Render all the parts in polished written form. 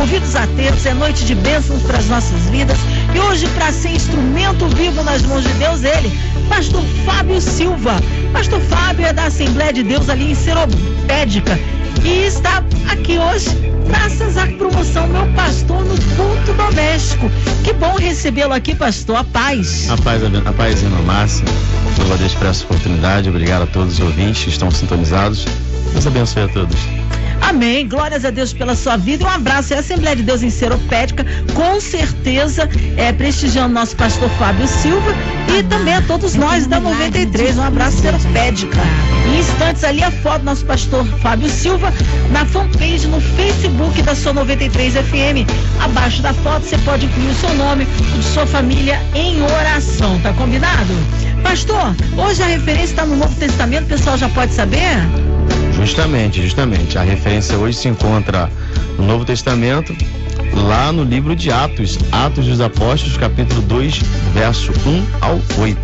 ouvidos atentos, é noite de bênçãos para as nossas vidas. E hoje, para ser instrumento vivo nas mãos de Deus, ele, pastor Fábio Silva. Pastor Fábio é da Assembleia de Deus ali em Seropédica e está aqui hoje graças à promoção Meu Pastor no Culto Doméstico. Que bom recebê-lo aqui, pastor. A paz. A paz, irmã Márcia. Eu agradeço por essa oportunidade. Obrigado a todos os ouvintes que estão sintonizados. Deus abençoe a todos. Amém, glórias a Deus pela sua vida. Um abraço, é a Assembleia de Deus em Seropédica, com certeza prestigiando nosso pastor Fábio Silva e também a todos nós da 93. Um abraço, Seropédica. Em instantes ali a foto do nosso pastor Fábio Silva na fanpage no Facebook da sua 93 FM. Abaixo da foto você pode incluir o seu nome, o de sua família em oração, tá combinado? Pastor, hoje a referência está no Novo Testamento, o pessoal já pode saber? Justamente. A referência hoje se encontra no Novo Testamento, lá no livro de Atos dos Apóstolos, capítulo 2, verso 1 ao 8.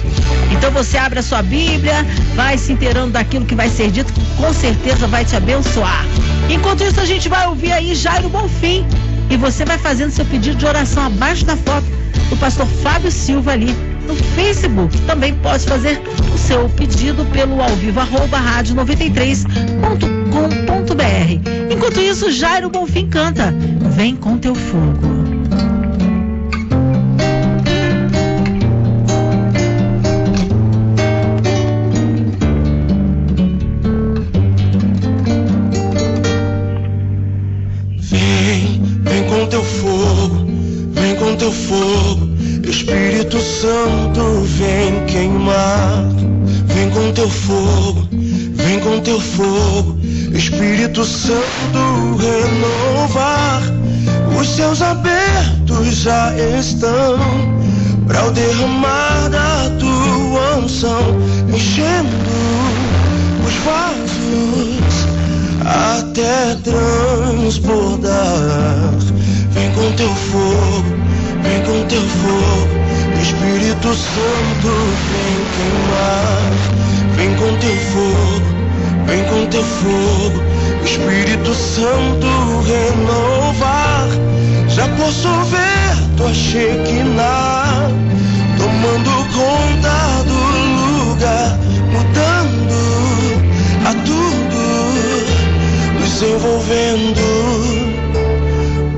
Então você abre a sua Bíblia, vai se inteirando daquilo que vai ser dito, com certeza vai te abençoar. Enquanto isso, a gente vai ouvir aí Jairo Bonfim, e você vai fazendo seu pedido de oração abaixo da foto do pastor Fábio Silva ali no Facebook. Também pode fazer o seu pedido pelo alvivo @radio93.com.br. Enquanto isso, Jairo Bonfim canta Vem com Teu Fogo. Vem com Teu fogo, vem com Teu fogo. Espírito Santo, vem queimar. Vem com Teu fogo, vem com Teu fogo. Espírito Santo, renovar. Os céus abertos já estão para o derramar da Tua unção, enchendo os vasos até transbordar. Vem com Teu fogo, vem com Teu fogo. Espírito Santo, vem queimar. Vem com Teu fogo, vem com Teu fogo. Espírito Santo, renovar. Já posso ver Tua Shekinah tomando conta do lugar, mudando a tudo, nos envolvendo.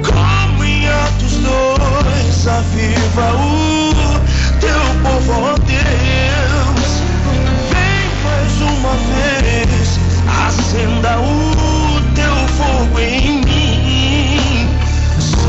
Como em Atos 2, aviva o Teu povo, ó Deus. Vem mais uma vez, acenda o Teu fogo em mim. Sopra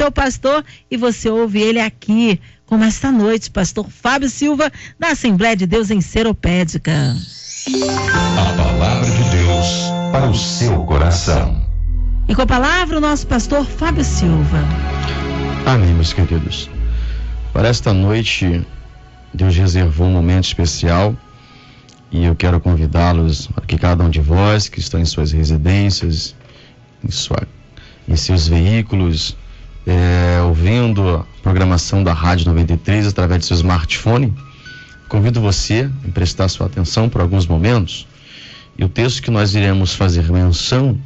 seu pastor, e você ouve ele aqui, como esta noite, pastor Fábio Silva, da Assembleia de Deus em Seropédica. A palavra de Deus para o seu coração. E com a palavra o nosso pastor Fábio Silva. Amém, meus queridos. Para esta noite, Deus reservou um momento especial e eu quero convidá-los a que cada um de vós que estão em suas residências, em seus veículos, ouvindo a programação da Rádio 93 através do seu smartphone, convido você a prestar sua atenção por alguns momentos. E o texto que nós iremos fazer menção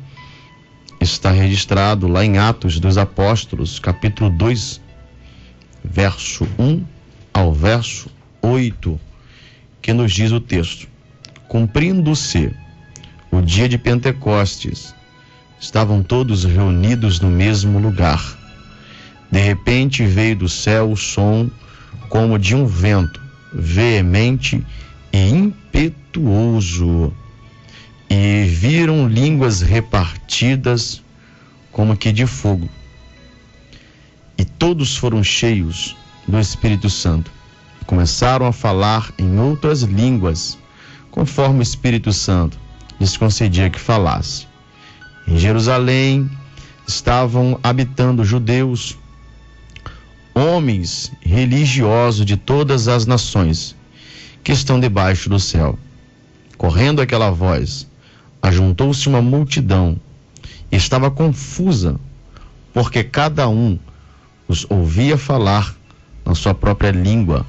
está registrado lá em Atos dos Apóstolos, capítulo 2, verso 1 ao verso 8, que nos diz o texto: cumprindo-se o dia de Pentecostes, estavam todos reunidos no mesmo lugar. De repente veio do céu o som como de um vento veemente e impetuoso, e viram línguas repartidas como que de fogo, e todos foram cheios do Espírito Santo. Começaram a falar em outras línguas, conforme o Espírito Santo lhes concedia que falasse. Em Jerusalém estavam habitando judeus, homens religiosos de todas as nações que estão debaixo do céu. Correndo aquela voz, ajuntou-se uma multidão e estava confusa, porque cada um os ouvia falar na sua própria língua,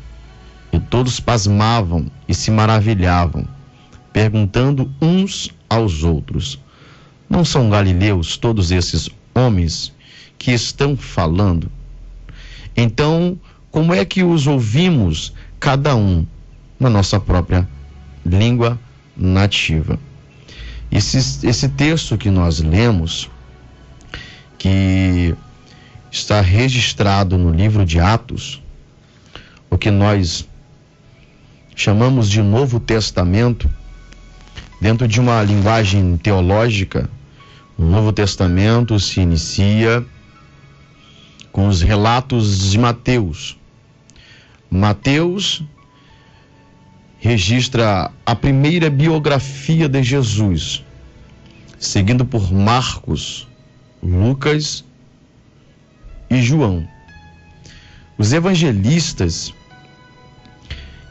e todos pasmavam e se maravilhavam, perguntando uns aos outros: não são galileus todos esses homens que estão falando? Então, como é que os ouvimos, cada um na nossa própria língua nativa? Esse texto que nós lemos, que está registrado no livro de Atos, o que nós chamamos de Novo Testamento, dentro de uma linguagem teológica, o Novo Testamento se inicia com os relatos de Mateus. Mateus registra a primeira biografia de Jesus, seguindo por Marcos, Lucas e João. Os evangelistas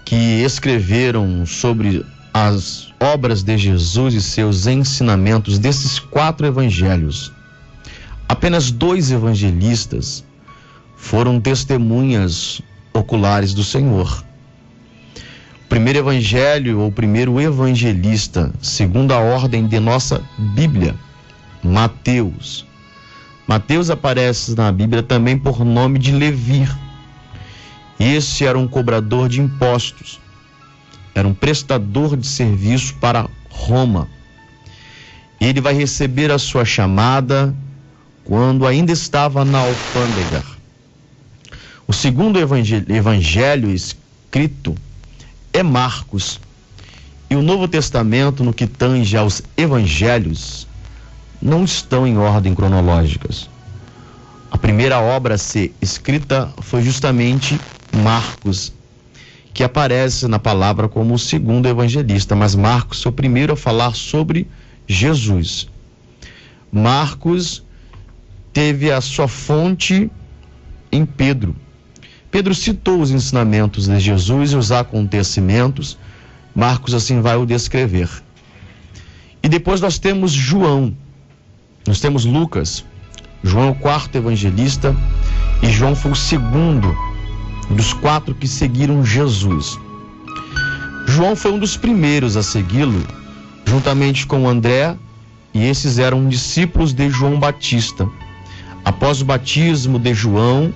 que escreveram sobre as obras de Jesus e seus ensinamentos, desses 4 evangelhos, apenas 2 evangelistas foram testemunhas oculares do Senhor. O primeiro evangelho, ou primeiro evangelista, segundo a ordem de nossa Bíblia, Mateus. Mateus aparece na Bíblia também por nome de Levi. Esse era um cobrador de impostos, era um prestador de serviço para Roma. Ele vai receber a sua chamada quando ainda estava na alfândega. O segundo evangelho escrito é Marcos. E o Novo Testamento, no que tange aos evangelhos, não estão em ordem cronológicas. A primeira obra a ser escrita foi justamente Marcos, que aparece na palavra como o segundo evangelista, mas Marcos foi o primeiro a falar sobre Jesus. Marcos teve a sua fonte em Pedro. Pedro citou os ensinamentos de Jesus e os acontecimentos. Marcos assim vai o descrever. E depois nós temos João, nós temos Lucas. João é o 4º evangelista e João foi o segundo dos 4 que seguiram Jesus. João foi um dos primeiros a segui-lo, juntamente com André, e esses eram discípulos de João Batista. Após o batismo de João,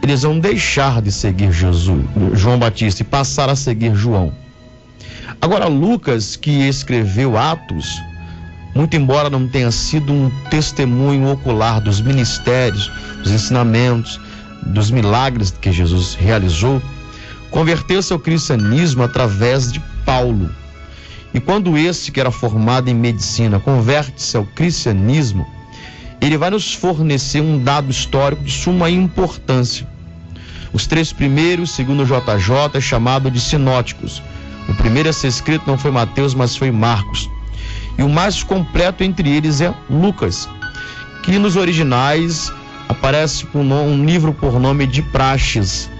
eles vão deixar de seguir João Batista, e passar a seguir João. Agora, Lucas, que escreveu Atos, muito embora não tenha sido um testemunho ocular dos ministérios, dos ensinamentos, dos milagres que Jesus realizou, converteu-se ao cristianismo através de Paulo. E quando esse, que era formado em medicina, converte-se ao cristianismo, ele vai nos fornecer um dado histórico de suma importância. Os 3 primeiros, segundo JJ, é chamado de sinóticos. O primeiro a ser escrito não foi Mateus, mas foi Marcos. E o mais completo entre eles é Lucas, que nos originais aparece um livro por nome de Praxes.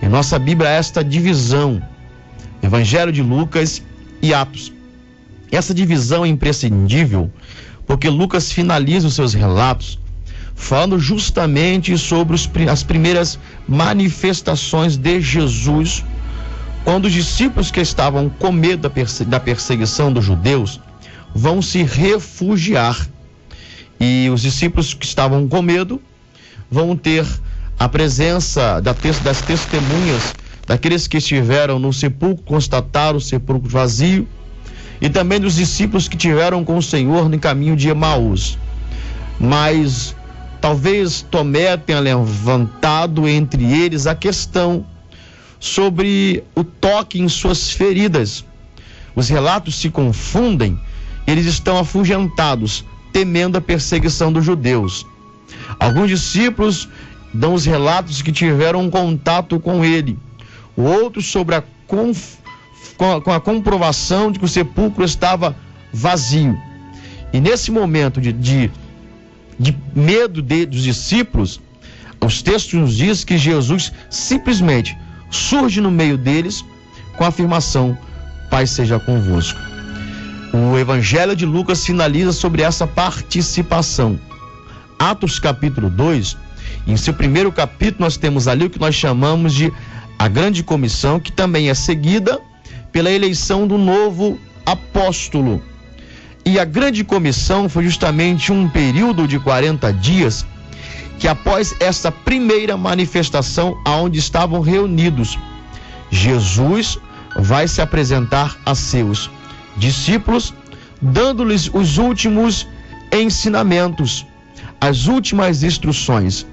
Em nossa Bíblia há esta divisão, Evangelho de Lucas e Atos. Essa divisão é imprescindível, porque Lucas finaliza os seus relatos falando justamente sobre as primeiras manifestações de Jesus, quando os discípulos que estavam com medo da perseguição dos judeus vão se refugiar. E os discípulos que estavam com medo vão ter a presença das testemunhas, daqueles que estiveram no sepulcro, constataram o sepulcro vazio, e também dos discípulos que tiveram com o Senhor no caminho de Emaús. Mas talvez Tomé tenha levantado entre eles a questão sobre o toque em suas feridas. Os relatos se confundem, eles estão afugentados, temendo a perseguição dos judeus. Alguns discípulos dão os relatos que tiveram um contato com ele, outros sobre com a comprovação de que o sepulcro estava vazio. E nesse momento de medo dos discípulos, os textos nos dizem que Jesus simplesmente surge no meio deles com a afirmação: Pai seja convosco. O Evangelho de Lucas sinaliza sobre essa participação. Atos capítulo 2, em seu primeiro capítulo nós temos ali o que nós chamamos de a grande comissão, que também é seguida pela eleição do novo apóstolo. E a grande comissão foi justamente um período de 40 dias que, após essa primeira manifestação aonde estavam reunidos, Jesus vai se apresentar a seus discípulos, dando-lhes os últimos ensinamentos, as últimas instruções.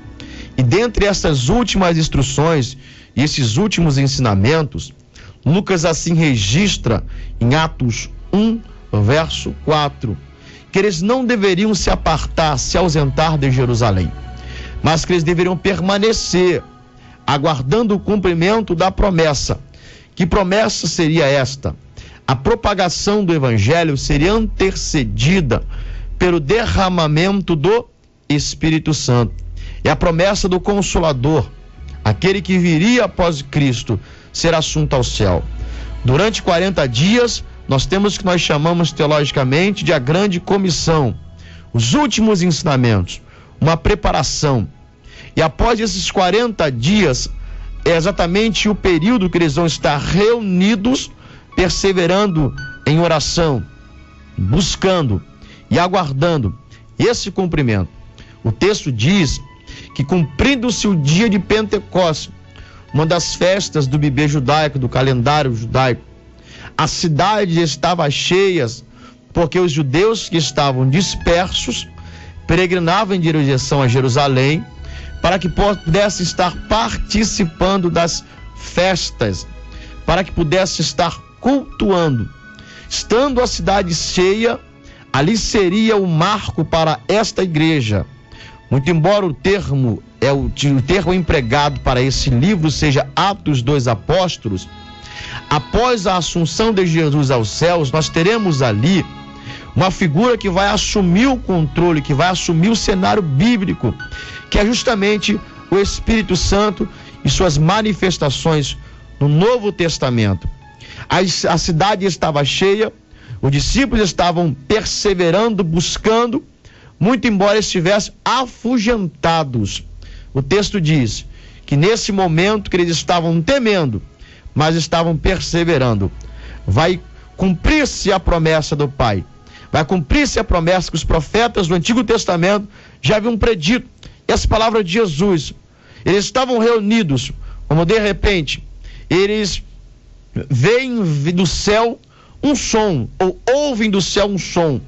E dentre essas últimas instruções e esses últimos ensinamentos, Lucas assim registra em Atos 1, verso 4, que eles não deveriam se apartar, se ausentar de Jerusalém, mas que eles deveriam permanecer, aguardando o cumprimento da promessa. Que promessa seria esta? A propagação do Evangelho seria antecedida pelo derramamento do Espírito Santo. É a promessa do Consolador, aquele que viria após Cristo ser assunto ao céu. Durante 40 dias, nós temos o que nós chamamos teologicamente de a grande comissão, os últimos ensinamentos, uma preparação. E após esses 40 dias, é exatamente o período que eles vão estar reunidos, perseverando em oração, buscando e aguardando esse cumprimento. O texto diz que, cumprindo-se o dia de Pentecostes, uma das festas do bebê judaico, do calendário judaico, a cidade estava cheia, porque os judeus que estavam dispersos peregrinavam em direção a Jerusalém para que pudesse estar participando das festas, para que pudesse estar cultuando. Estando a cidade cheia, ali seria o marco para esta igreja. Muito embora o termo empregado para esse livro seja Atos dos Apóstolos, após a assunção de Jesus aos céus, nós teremos ali uma figura que vai assumir o controle, que vai assumir o cenário bíblico, que é justamente o Espírito Santo e suas manifestações no Novo Testamento. A cidade estava cheia, os discípulos estavam perseverando, buscando, muito embora estivessem afugentados. O texto diz que nesse momento que eles estavam temendo, mas estavam perseverando, vai cumprir-se a promessa do Pai, vai cumprir-se a promessa que os profetas do Antigo Testamento já haviam predito. Essa palavra de Jesus, eles estavam reunidos, como de repente eles veem do céu um som, ou ouvem do céu um som,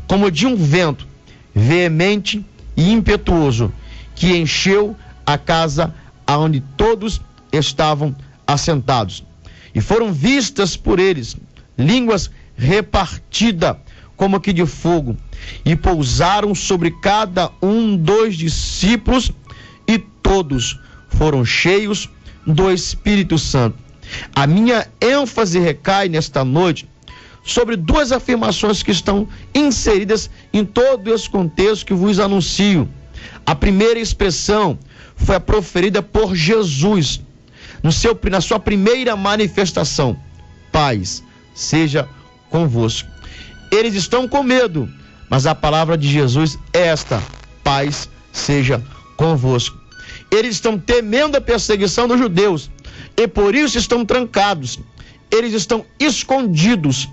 como de um vento veemente e impetuoso, que encheu a casa aonde todos estavam assentados. E foram vistas por eles línguas repartidas, como que de fogo, e pousaram sobre cada um dos discípulos, e todos foram cheios do Espírito Santo. A minha ênfase recai nesta noite sobre duas afirmações que estão inseridas em todo esse contexto que vos anuncio. A primeira expressão foi a proferida por Jesus na sua primeira manifestação: paz seja convosco. Eles estão com medo, mas a palavra de Jesus é esta: paz seja convosco. Eles estão temendo a perseguição dos judeus e por isso estão trancados, eles estão escondidos.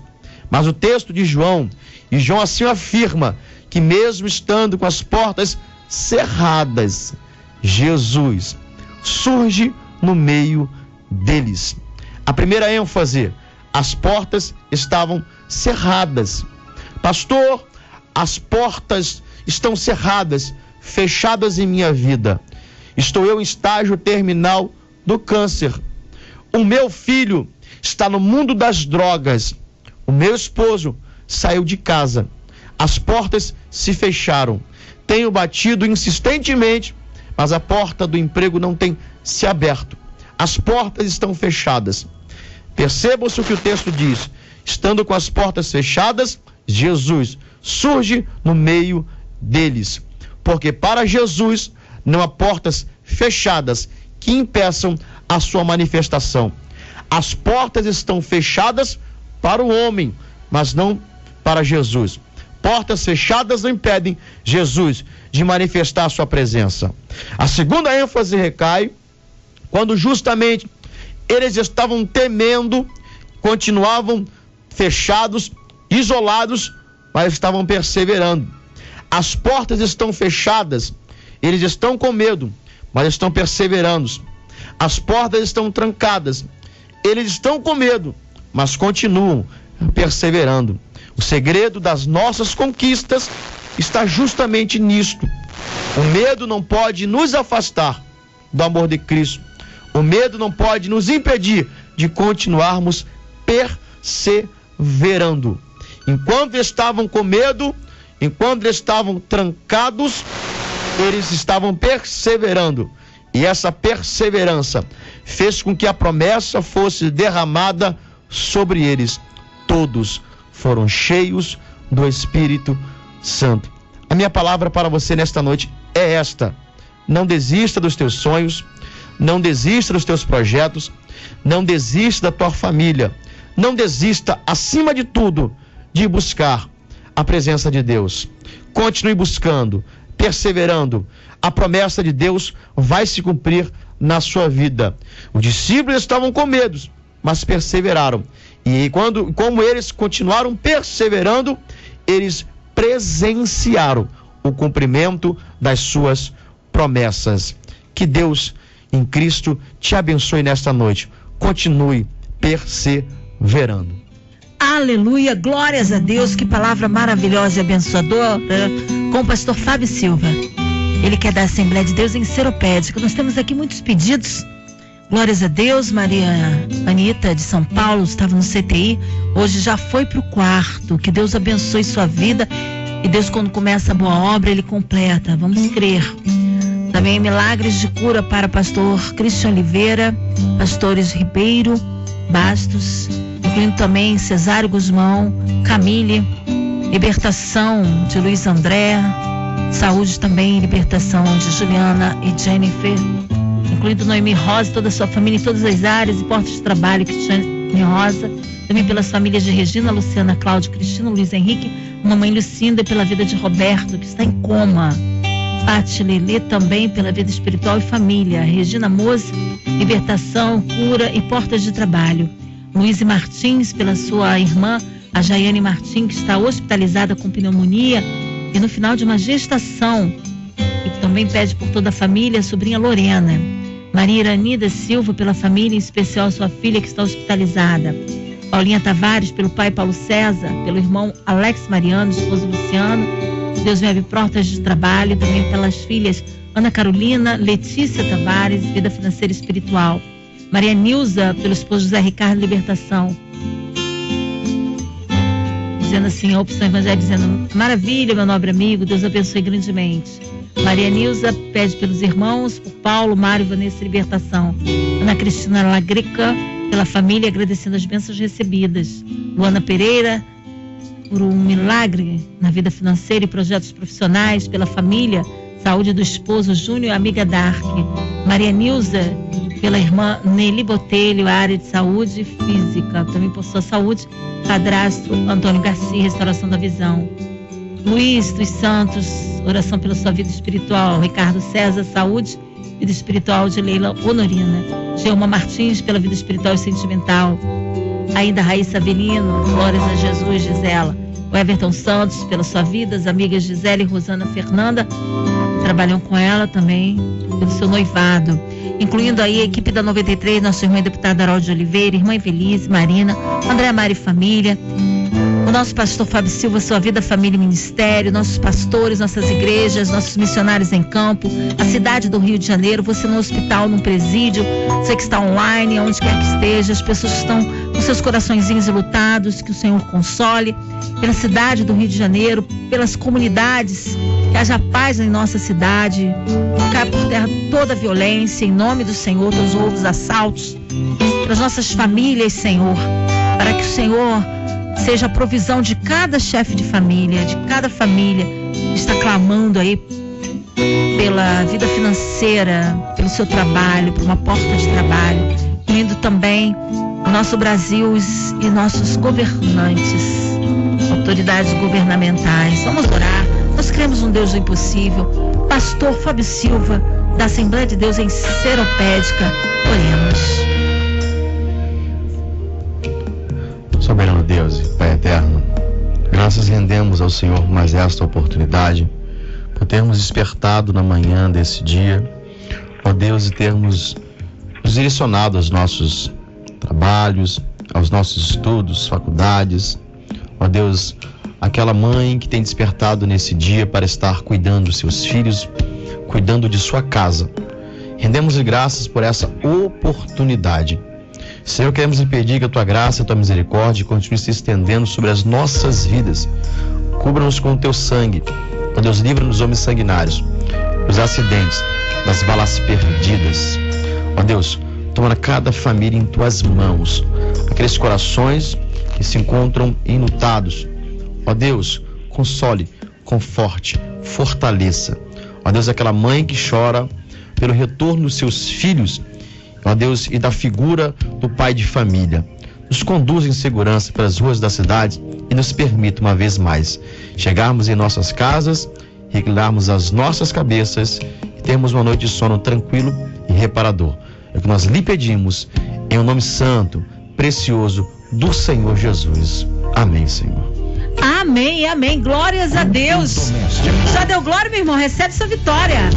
Mas o texto de João, e João assim afirma, que mesmo estando com as portas cerradas, Jesus surge no meio deles. A primeira ênfase: as portas estavam cerradas. Pastor, as portas estão cerradas, fechadas em minha vida. Estou eu em estágio terminal do câncer. O meu filho está no mundo das drogas. O meu esposo saiu de casa. As portas se fecharam. Tenho batido insistentemente, mas a porta do emprego não tem se aberto. As portas estão fechadas. Percebam-se o que o texto diz: estando com as portas fechadas, Jesus surge no meio deles. Porque para Jesus não há portas fechadas que impeçam a sua manifestação. As portas estão fechadas para o homem, mas não para Jesus. Portas fechadas não impedem Jesus de manifestar a sua presença. A segunda ênfase recai quando justamente eles estavam temendo, continuavam fechados, isolados, mas estavam perseverando. As portas estão fechadas, eles estão com medo, mas estão perseverando. As portas estão trancadas, eles estão com medo, mas continuam perseverando. O segredo das nossas conquistas está justamente nisto. O medo não pode nos afastar do amor de Cristo. O medo não pode nos impedir de continuarmos perseverando. Enquanto estavam com medo, enquanto estavam trancados, eles estavam perseverando. E essa perseverança fez com que a promessa fosse derramada sobre eles. Todos foram cheios do Espírito Santo. A minha palavra para você nesta noite é esta: não desista dos teus sonhos, não desista dos teus projetos, não desista da tua família, não desista, acima de tudo, de buscar a presença de Deus. Continue buscando, perseverando. A promessa de Deus vai se cumprir na sua vida. Os discípulos estavam com medo, mas perseveraram. E como eles continuaram perseverando, eles presenciaram o cumprimento das suas promessas. Que Deus em Cristo te abençoe nesta noite. Continue perseverando. Aleluia, glórias a Deus. Que palavra maravilhosa e abençoadora com o pastor Fábio Silva. Ele que é da Assembleia de Deus em Seropédica. Nós temos aqui muitos pedidos. Glórias a Deus. Maria Anita de São Paulo estava no CTI, hoje já foi para o quarto. Que Deus abençoe sua vida, e Deus, quando começa a boa obra, Ele completa. Vamos crer. Também milagres de cura para pastor Cristian Oliveira, pastores Ribeiro Bastos, incluindo também Cesário Guzmão, Camille, libertação de Luiz André, saúde também, libertação de Juliana e Jennifer, incluindo Noemi Rosa, toda a sua família em todas as áreas e portas de trabalho, Cristiane Rosa, também pelas famílias de Regina, Luciana, Cláudio, Cristina, Luiz Henrique, mamãe Lucinda, pela vida de Roberto, que está em coma, Pati Lelê também pela vida espiritual e família, Regina Moça, libertação, cura e portas de trabalho, Luiz Martins pela sua irmã, a Jaiane Martins, que está hospitalizada com pneumonia e no final de uma gestação, e que também pede por toda a família, a sobrinha Lorena, Maria Iranida Silva pela família, em especial sua filha que está hospitalizada, Paulinha Tavares pelo pai Paulo César, pelo irmão Alex Mariano, esposo Luciano, Deus me abre portas de trabalho, também pelas filhas Ana Carolina, Letícia Tavares, vida financeira e espiritual, Maria Nilza pelo esposo José Ricardo, libertação, dizendo assim, a opção evangélica dizendo: maravilha, meu nobre amigo, Deus abençoe grandemente. Maria Nilza pede pelos irmãos, por Paulo, Mário, Vanessa, libertação. Ana Cristina Lagrica, pela família, agradecendo as bênçãos recebidas. Luana Pereira, por um milagre na vida financeira e projetos profissionais, pela família, saúde do esposo Júnior e amiga Dark. Maria Nilza, pela irmã Nelly Botelho, área de saúde física, também por sua saúde. Padrasto Antônio Garcia, restauração da visão. Luiz dos Santos, oração pela sua vida espiritual. Ricardo César, saúde, vida espiritual de Leila Honorina. Gelma Martins, pela vida espiritual e sentimental. Ainda Raíssa Avelino, glórias a Jesus, Gisela. O Everton Santos, pela sua vida. As amigas Gisele e Rosana Fernanda, trabalham com ela também, pelo seu noivado. Incluindo aí a equipe da 93, nossa irmã deputada Harold de Oliveira, irmã Evelise, Marina, André Mari Família, o nosso pastor Fábio Silva, sua vida, família e ministério, nossos pastores, nossas igrejas, nossos missionários em campo, a cidade do Rio de Janeiro, você no hospital, num presídio, você que está online, onde quer que esteja, as pessoas que estão com seus coraçõezinhos lutados, que o Senhor console, pela cidade do Rio de Janeiro, pelas comunidades, que haja paz em nossa cidade, caia por terra toda a violência, em nome do Senhor, dos roubos, assaltos, pelas nossas famílias, Senhor, para que o Senhor seja a provisão de cada chefe de família, de cada família que está clamando aí pela vida financeira, pelo seu trabalho, por uma porta de trabalho, incluindo também o nosso Brasil e nossos governantes, autoridades governamentais. Vamos orar, nós cremos um Deus do impossível. Pastor Fábio Silva, da Assembleia de Deus em Seropédica, oremos. Soberano Deus e Pai eterno, graças rendemos ao Senhor por mais esta oportunidade, por termos despertado na manhã desse dia, ó Deus, e termos nos direcionado aos nossos trabalhos, aos nossos estudos, faculdades. Ó Deus, aquela mãe que tem despertado nesse dia para estar cuidando dos seus filhos, cuidando de sua casa. Rendemos graças por essa oportunidade. Senhor, queremos lhe pedir que a tua graça, a tua misericórdia continue se estendendo sobre as nossas vidas. Cubra-nos com o teu sangue. Ó Deus, livra-nos dos homens sanguinários, dos acidentes, das balas perdidas. Ó Deus, toma cada família em tuas mãos, aqueles corações que se encontram enlutados. Ó Deus, console, conforte, fortaleça. Ó Deus, aquela mãe que chora pelo retorno dos seus filhos, ó Deus, e da figura do pai de família. Nos conduza em segurança pelas ruas da cidade e nos permita uma vez mais chegarmos em nossas casas, reclinarmos as nossas cabeças e termos uma noite de sono tranquilo e reparador. É o que nós lhe pedimos em um nome santo, precioso do Senhor Jesus. Amém, Senhor. Amém, amém. Glórias a Deus. Já deu glória, meu irmão? Recebe sua vitória.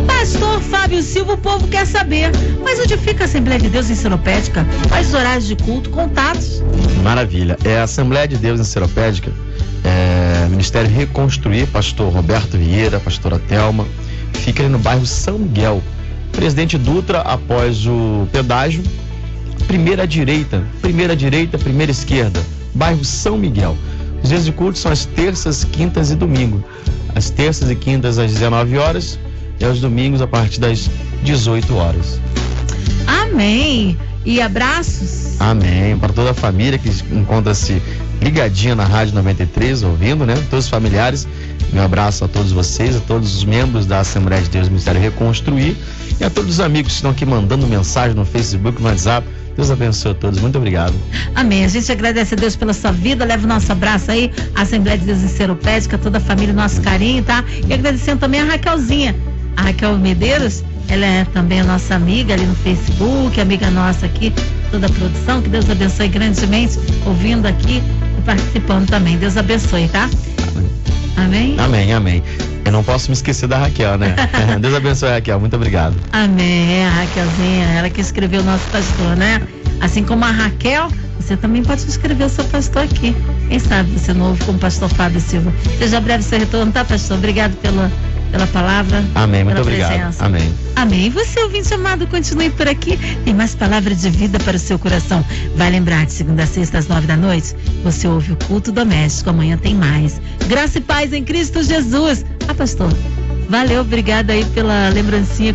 Pastor Fábio Silva, o povo quer saber, mas onde fica a Assembleia de Deus em Seropédica? Quais os horários de culto, contatos? Maravilha. É a Assembleia de Deus em Seropédica, Ministério Reconstruir, pastor Roberto Vieira, pastora Thelma, fica ali no bairro São Miguel, Presidente Dutra, após o pedágio, primeira direita, primeira esquerda, bairro São Miguel. Os dias de culto são as terças, quintas e domingo. As terças e quintas às 19 horas e aos domingos a partir das 18 horas. Amém. E abraços? Amém. Para toda a família que encontra-se ligadinha na Rádio 93, ouvindo, né? Todos os familiares. Meu abraço a todos vocês, a todos os membros da Assembleia de Deus Ministério Reconstruir e a todos os amigos que estão aqui mandando mensagem no Facebook, no WhatsApp. Deus abençoe a todos, muito obrigado. Amém, a gente agradece a Deus pela sua vida, leva o nosso abraço aí, a Assembleia de Deus em Seropédica, toda a família, nosso carinho, tá? E agradecendo também a Raquelzinha, a Raquel Medeiros, ela é também a nossa amiga ali no Facebook, amiga nossa aqui, toda a produção, que Deus abençoe grandemente, ouvindo aqui e participando também, Deus abençoe, tá? Amém? Amém, amém. Eu não posso me esquecer da Raquel, né? Deus abençoe a Raquel, muito obrigado. Amém, a Raquelzinha, ela que escreveu o nosso pastor, né? Assim como a Raquel, você também pode escrever o seu pastor aqui. Quem sabe você novo como pastor Fábio Silva. Seja breve seu retorno, tá, pastor? Obrigado pela palavra. Amém, muito pela obrigado. Presença. Amém. Amém. Você, ouvinte amado, continue por aqui. Tem mais palavra de vida para o seu coração. Vai lembrar, de segunda a sexta, às 9 da noite, você ouve o culto doméstico. Amanhã tem mais. Graça e paz em Cristo Jesus. Pastor, valeu, obrigada aí pela lembrancinha.